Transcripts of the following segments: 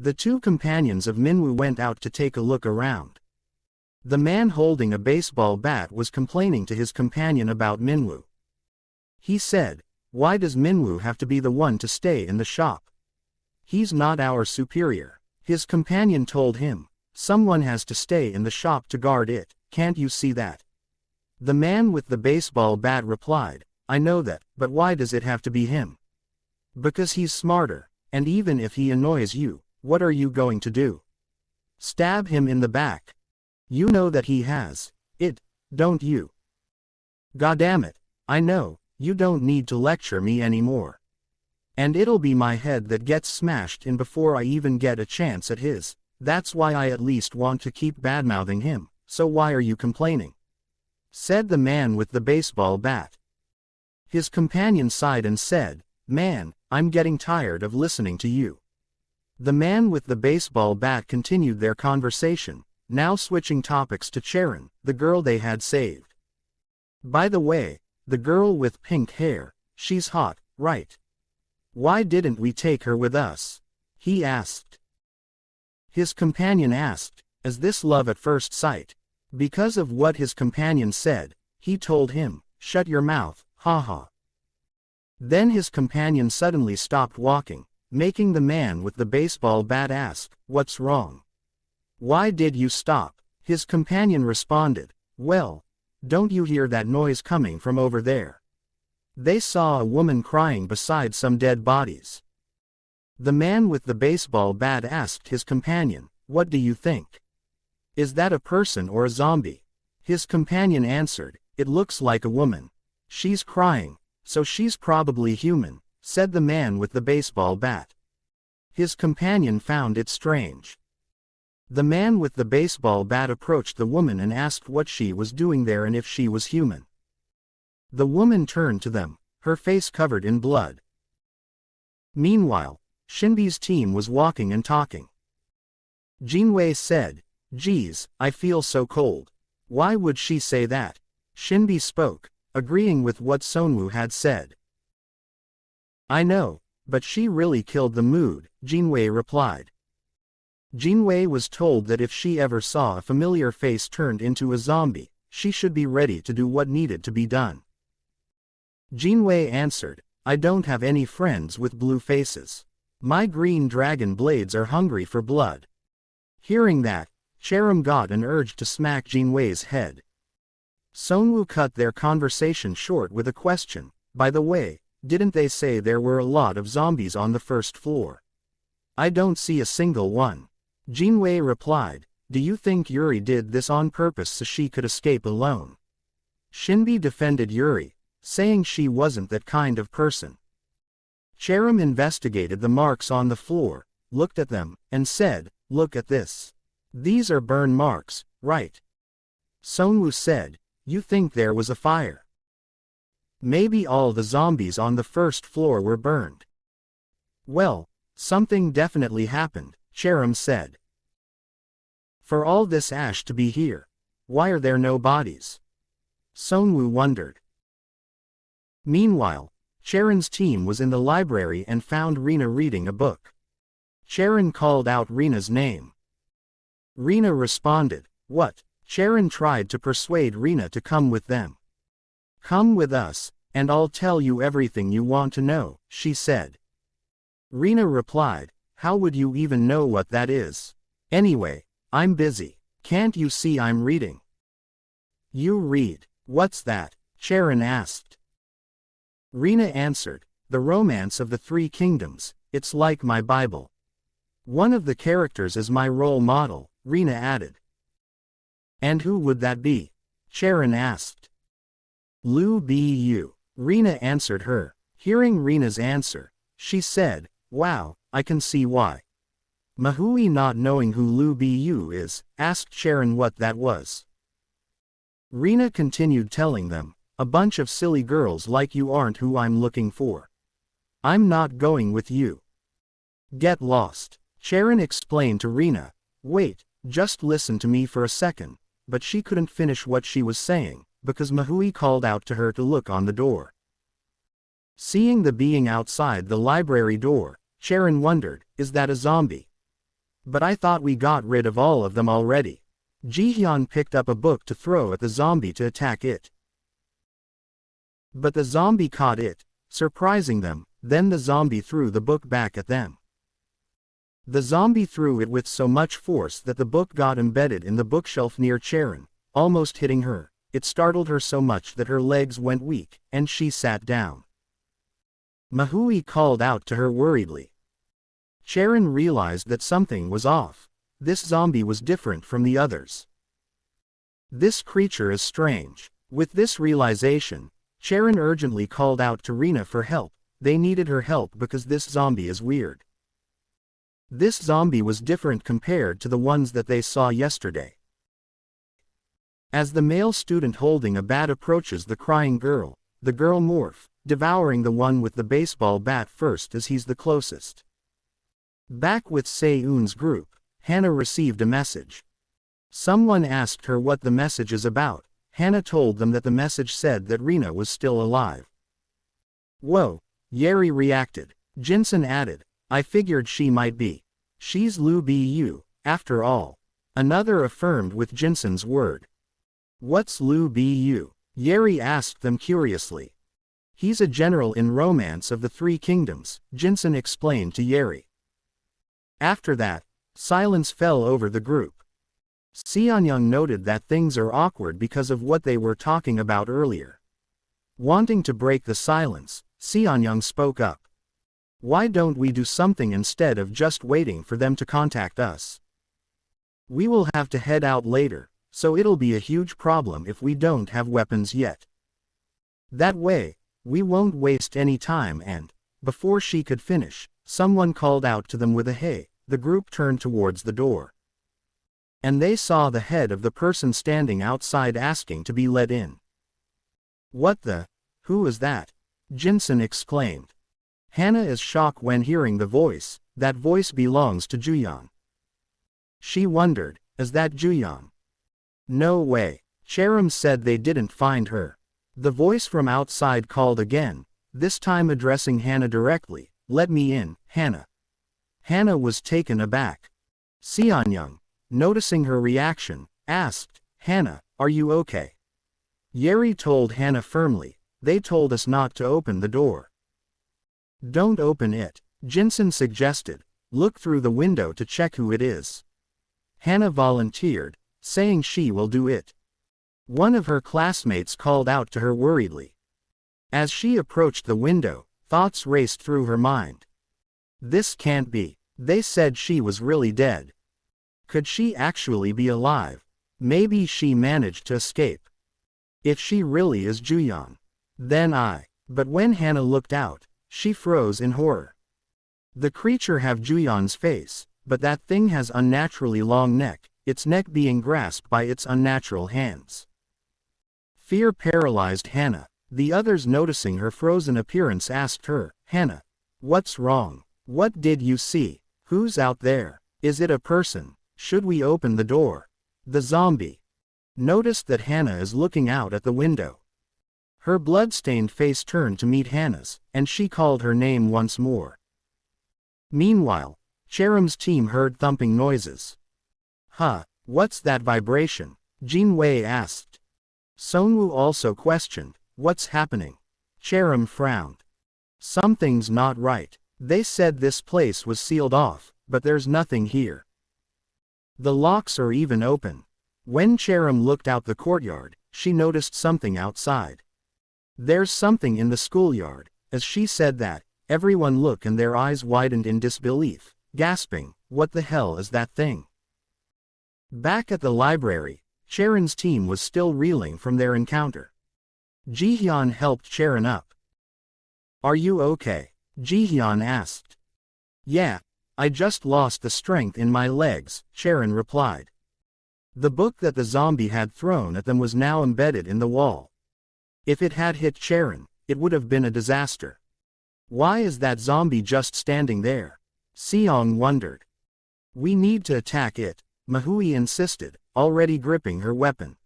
The two companions of Minwoo went out to take a look around. The man holding a baseball bat was complaining to his companion about Minwoo. He said, "Why does Minwoo have to be the one to stay in the shop? He's not our superior." His companion told him, "Someone has to stay in the shop to guard it, can't you see that?" The man with the baseball bat replied, "I know that, but why does it have to be him?" "Because he's smarter, and even if he annoys you, what are you going to do? Stab him in the back? You know that he has it, don't you?" "Goddamn it, I know, you don't need to lecture me anymore. And it'll be my head that gets smashed in before I even get a chance at his. That's why I at least want to keep badmouthing him, so why are you complaining?" said the man with the baseball bat. His companion sighed and said, "Man, I'm getting tired of listening to you." The man with the baseball bat continued their conversation, now switching topics to Charon, the girl they had saved. "By the way, the girl with pink hair, she's hot, right? Why didn't we take her with us?" he asked. His companion asked, "Is this love at first sight?" Because of what his companion said, he told him, "Shut your mouth, haha." Then his companion suddenly stopped walking, making the man with the baseball bat ask, "What's wrong? Why did you stop?" His companion responded, "Well, don't you hear that noise coming from over there?" They saw a woman crying beside some dead bodies. The man with the baseball bat asked his companion, "What do you think? Is that a person or a zombie?" His companion answered, "It looks like a woman. She's crying, so she's probably human," said the man with the baseball bat. His companion found it strange. The man with the baseball bat approached the woman and asked what she was doing there and if she was human. The woman turned to them, her face covered in blood. Meanwhile, Shinbi's team was walking and talking. Jinwei said, "Geez, I feel so cold." "Why would she say that?" Shinbi spoke, agreeing with what Sonwoo had said. "I know, but she really killed the mood," Jinwei replied. Jinwei was told that if she ever saw a familiar face turned into a zombie, she should be ready to do what needed to be done. Jinwei answered, "I don't have any friends with blue faces. My green dragon blades are hungry for blood." Hearing that, Charon got an urge to smack Jinwei's head. Sonwoo cut their conversation short with a question, "By the way, didn't they say there were a lot of zombies on the first floor?" "I don't see a single one." Jinwei replied, "Do you think Yuri did this on purpose so she could escape alone?" Shinbi defended Yuri, saying she wasn't that kind of person. Charon investigated the marks on the floor, looked at them, and said, "Look at this. These are burn marks, right?" Sonwoo said, "You think there was a fire? Maybe all the zombies on the first floor were burned." "Well, something definitely happened," Charon said. "For all this ash to be here, why are there no bodies?" Sonwoo wondered. Meanwhile, Charon's team was in the library and found Rina reading a book. Charon called out Rina's name. Rina responded, "What?" Charon tried to persuade Rina to come with them. "Come with us, and I'll tell you everything you want to know," she said. Rina replied, "How would you even know what that is? Anyway, I'm busy. Can't you see I'm reading?" "You read. What's that?" Charon asked. Rina answered, "The Romance of the Three Kingdoms. It's like my Bible. One of the characters is my role model," Rina added. "And who would that be?" Charon asked. "Lu Bu." Rina answered her. Hearing Rina's answer, she said, "Wow, I can see why." Mahui, not knowing who Lu Bu is, asked Charon what that was. Rina continued telling them, "A bunch of silly girls like you aren't who I'm looking for. I'm not going with you. Get lost." Charon explained to Rina, "Wait, just listen to me for a second," but she couldn't finish what she was saying, because Mahui called out to her to look on the door. Seeing the being outside the library door, Charon wondered, "Is that a zombie?" But I thought we got rid of all of them already. Jihyun picked up a book to throw at the zombie to attack it. But the zombie caught it, surprising them. Then the zombie threw the book back at them. The zombie threw it with so much force that the book got embedded in the bookshelf near Charon, almost hitting her. It startled her so much that her legs went weak, and she sat down. Mahui called out to her worriedly. Charon realized that something was off. This zombie was different from the others. This creature is strange. With this realization, Charon urgently called out to Rina for help. They needed her help because this zombie is weird. This zombie was different compared to the ones that they saw yesterday. As the male student holding a bat approaches the crying girl, the girl morph, devouring the one with the baseball bat first as he's the closest. Back with Se-eun's group, Hannah received a message. Someone asked her what the message is about. Hannah told them that the message said that Rina was still alive. Whoa, Yeri reacted. Jinsun added, I figured she might be. She's Lu Bu, after all. Another affirmed with Jinsun's word. What's Lu Bu? Yeri asked them curiously. He's a general in Romance of the Three Kingdoms, Jinsun explained to Yeri. After that, silence fell over the group. Seonyoung noted that things are awkward because of what they were talking about earlier. Wanting to break the silence, Seonyoung spoke up. Why don't we do something instead of just waiting for them to contact us? We will have to head out later, so it'll be a huge problem if we don't have weapons yet. That way, we won't waste any time and, before she could finish, someone called out to them with a hey. The group turned towards the door. And they saw the head of the person standing outside asking to be let in. What the? Who is that? Jinsun exclaimed. Hannah is shocked when hearing the voice. That voice belongs to Juyeon. She wondered, is that Juyeon? No way. Cherim said they didn't find her. The voice from outside called again, this time addressing Hannah directly. Let me in, Hannah. Hannah was taken aback. Seonyoung, noticing her reaction, asked, Hannah, are you okay? Yeri told Hannah firmly, they told us not to open the door. Don't open it, Jinsun suggested, look through the window to check who it is. Hannah volunteered, saying she will do it. One of her classmates called out to her worriedly. As she approached the window, thoughts raced through her mind. This can't be. They said she was really dead. Could she actually be alive? Maybe she managed to escape. If she really is Juyeon, then But when Hannah looked out, she froze in horror. The creature have Juyeon's face, but that thing has unnaturally long neck, its neck being grasped by its unnatural hands. Fear paralyzed Hannah. The others noticing her frozen appearance asked her, Hannah, what's wrong? What did you see? Who's out there? Is it a person? Should we open the door? The zombie noticed that Hannah is looking out at the window. Her blood-stained face turned to meet Hannah's, and she called her name once more. Meanwhile, Cherim's team heard thumping noises. Huh, what's that vibration? Jin Wei asked. Songwoo also questioned, what's happening? Cherim frowned. Something's not right. They said this place was sealed off, but there's nothing here. The locks are even open. When Cherim looked out the courtyard, she noticed something outside. There's something in the schoolyard. As she said that, everyone looked and their eyes widened in disbelief, gasping, what the hell is that thing? Back at the library, Cheren's team was still reeling from their encounter. Jihyun helped Cheren up. Are you okay? Jihyun asked. Yeah, I just lost the strength in my legs, Cheren replied. The book that the zombie had thrown at them was now embedded in the wall. If it had hit Cheren, it would have been a disaster. Why is that zombie just standing there? Seong wondered. We need to attack it, Mahui insisted, already gripping her weapon.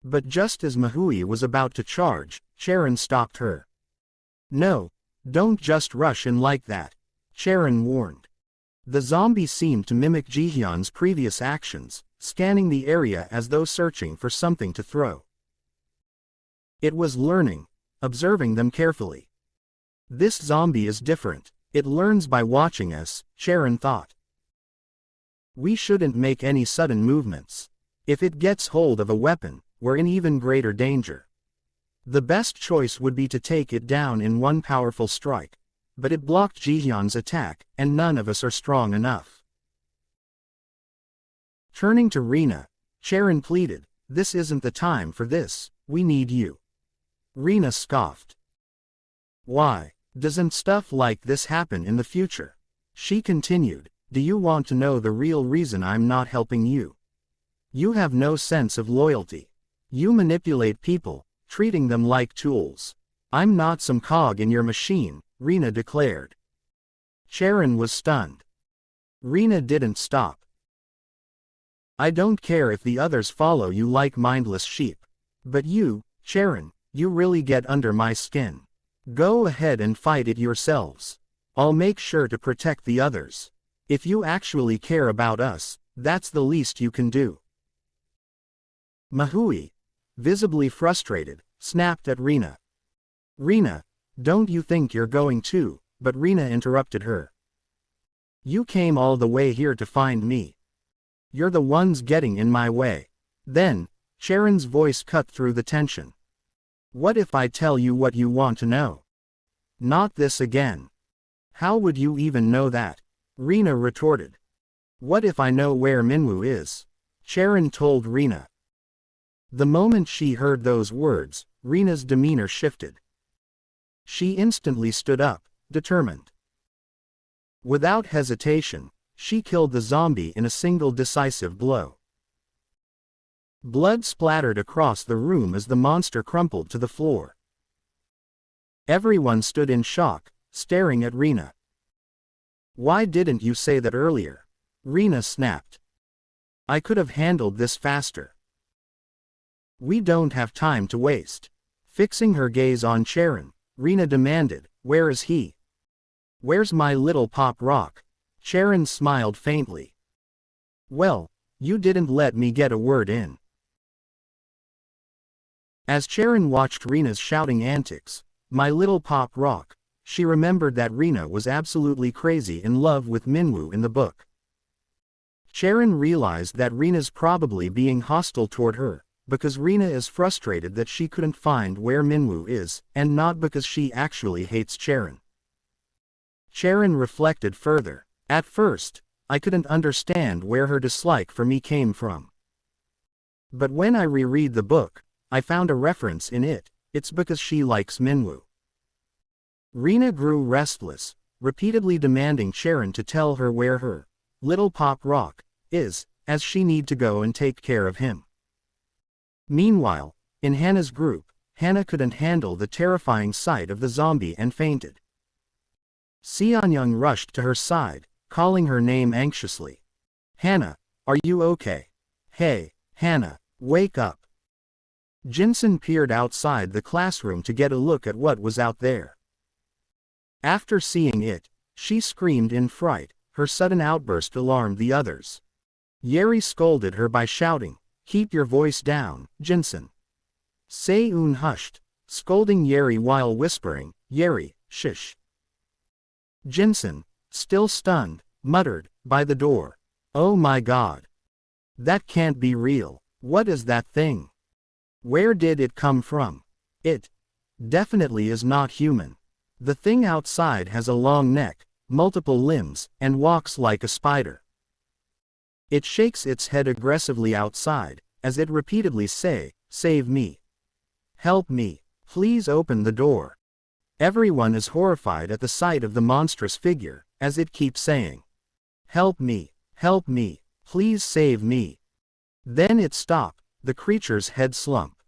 But just as Mahui was about to charge, Cheren stopped her. No, don't just rush in like that, Cheren warned. The zombie seemed to mimic Jihyun's previous actions, scanning the area as though searching for something to throw. It was learning, observing them carefully. This zombie is different. It learns by watching us, Sharon thought. We shouldn't make any sudden movements. If it gets hold of a weapon, we're in even greater danger. The best choice would be to take it down in one powerful strike. But it blocked Jihyun's attack, and none of us are strong enough. Turning to Rina, Sharon pleaded, "This isn't the time for this, we need you." Rina scoffed. "Why? Doesn't stuff like this happen in the future?" She continued, "Do you want to know the real reason I'm not helping you? You have no sense of loyalty. You manipulate people, treating them like tools. I'm not some cog in your machine," Rina declared. Sharon was stunned. Rina didn't stop. "I don't care if the others follow you like mindless sheep. But you, Sharon, you really get under my skin. Go ahead and fight it yourselves. I'll make sure to protect the others. If you actually care about us, that's the least you can do." Manhwa, visibly frustrated, snapped at Rina. "Rina, don't you think you're going to?" But Rina interrupted her. "You came all the way here to find me. You're the ones getting in my way." Then, Sharon's voice cut through the tension. "What if I tell you what you want to know?" "Not this again." "How would you even know that?" Rina retorted. "What if I know where Minwoo is?" Sharon told Rina. The moment she heard those words, Rina's demeanor shifted. She instantly stood up, determined. Without hesitation, she killed the zombie in a single decisive blow. Blood splattered across the room as the monster crumpled to the floor. Everyone stood in shock, staring at Rina. "Why didn't you say that earlier?" Rina snapped. "I could have handled this faster." "We don't have time to waste." Fixing her gaze on Sharon, Rina demanded, "Where is he? Where's my little pop rock?" Sharon smiled faintly. "Well, you didn't let me get a word in." As Sharon watched Rina's shouting antics, "My little pop rock," she remembered that Rina was absolutely crazy in love with Minwoo in the book. Sharon realized that Rina's probably being hostile toward her, because Rina is frustrated that she couldn't find where Minwoo is, and not because she actually hates Sharon. Sharon reflected further. "At first, I couldn't understand where her dislike for me came from. But when I reread the book, I found a reference in it. It's because she likes Minwoo." Rina grew restless, repeatedly demanding Sharon to tell her where her little pop rock is, as she need to go and take care of him. Meanwhile, in Hannah's group, Hannah couldn't handle the terrifying sight of the zombie and fainted. Seonyoung rushed to her side, calling her name anxiously. "Hannah, are you okay? Hey, Hannah, wake up." Jinsun peered outside the classroom to get a look at what was out there. After seeing it, she screamed in fright. Her sudden outburst alarmed the others. Yeri scolded her by shouting, "Keep your voice down, Jinsun." Se-eun hushed, scolding Yeri while whispering, "Yeri, shush." Jinsun, still stunned, muttered, "By the door. Oh my god. That can't be real. What is that thing? Where did it come from? It definitely is not human. The thing outside has a long neck, multiple limbs, and walks like a spider. It shakes its head aggressively outside, as it repeatedly say, 'Save me. Help me. Please open the door.'" Everyone is horrified at the sight of the monstrous figure, as it keeps saying, "Help me, please save me." Then it stops, the creature's head slump.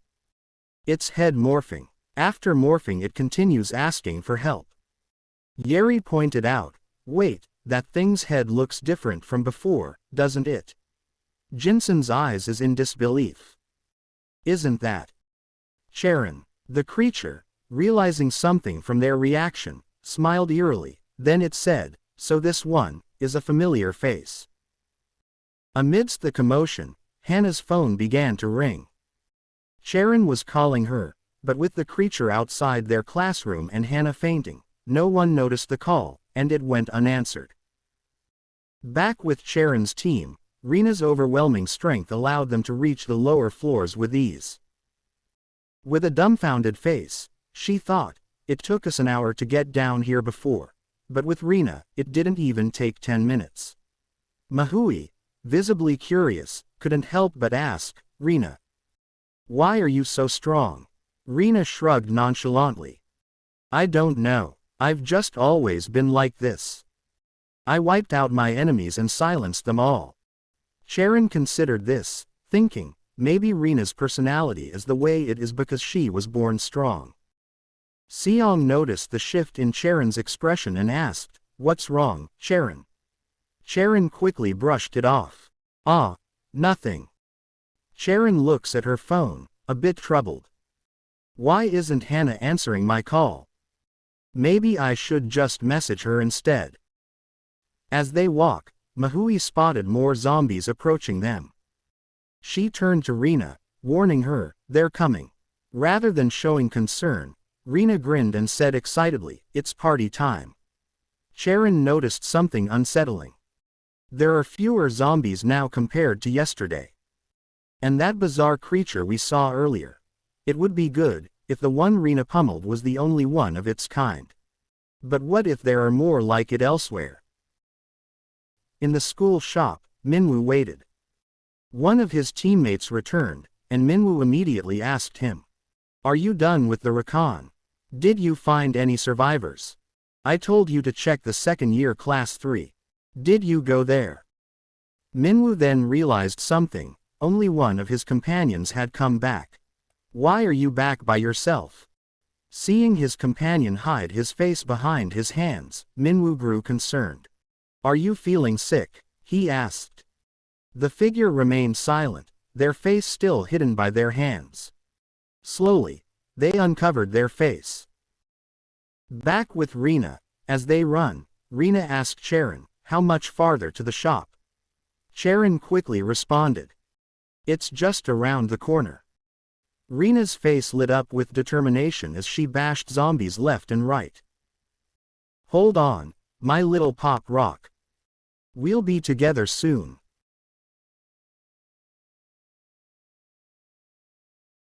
Its head morphing. After morphing it continues asking for help. Yeri pointed out, "Wait, that thing's head looks different from before, doesn't it?" Jinsun's eyes is in disbelief. "Isn't that Sharon?" The creature, realizing something from their reaction, smiled eerily. Then it said, "So this one is a familiar face. Amidst the commotion, Hannah's phone began to ring. Sharon was calling her, but with the creature outside their classroom and Hannah fainting, no one noticed the call, and it went unanswered. Back with Sharon's team, Rena's overwhelming strength allowed them to reach the lower floors with ease. With a dumbfounded face, she thought, "It took us an hour to get down here before." But with Rena, it didn't even take 10 minutes. Manhwa, visibly curious, couldn't help but ask, "Rena, why are you so strong?" Rena shrugged nonchalantly. "I don't know. I've just always been like this. I wiped out my enemies and silenced them all." Sharon considered this, thinking, maybe Rena's personality is the way it is because she was born strong. Seong noticed the shift in Sharon's expression and asked, "What's wrong, Sharon?" Sharon quickly brushed it off. "Ah, nothing." Sharon looks at her phone, a bit troubled. "Why isn't Hannah answering my call? Maybe I should just message her instead." As they walk, Manhwa spotted more zombies approaching them. She turned to Rena, warning her, "They're coming." Rather than showing concern, Rena grinned and said excitedly, "It's party time." Sharon noticed something unsettling. There are fewer zombies now compared to yesterday. And that bizarre creature we saw earlier. It would be good if the one Rena pummeled was the only one of its kind. But what if there are more like it elsewhere? In the school shop, Manhwa waited. One of his teammates returned, and Manhwa immediately asked him, "Are you done with the recon? Did you find any survivors? I told you to check the second-year class 3. Did you go there?" Manhwa then realized something. Only one of his companions had come back. "Why are you back by yourself?" Seeing his companion hide his face behind his hands, Manhwa grew concerned. "Are you feeling sick?" he asked. The figure remained silent, their face still hidden by their hands. Slowly, they uncovered their face. Back with Rena, as they run, Rena asked Sharon, "How much farther to the shop?" Sharon quickly responded, "It's just around the corner." Rena's face lit up with determination as she bashed zombies left and right. "Hold on, my little pop rock. We'll be together soon."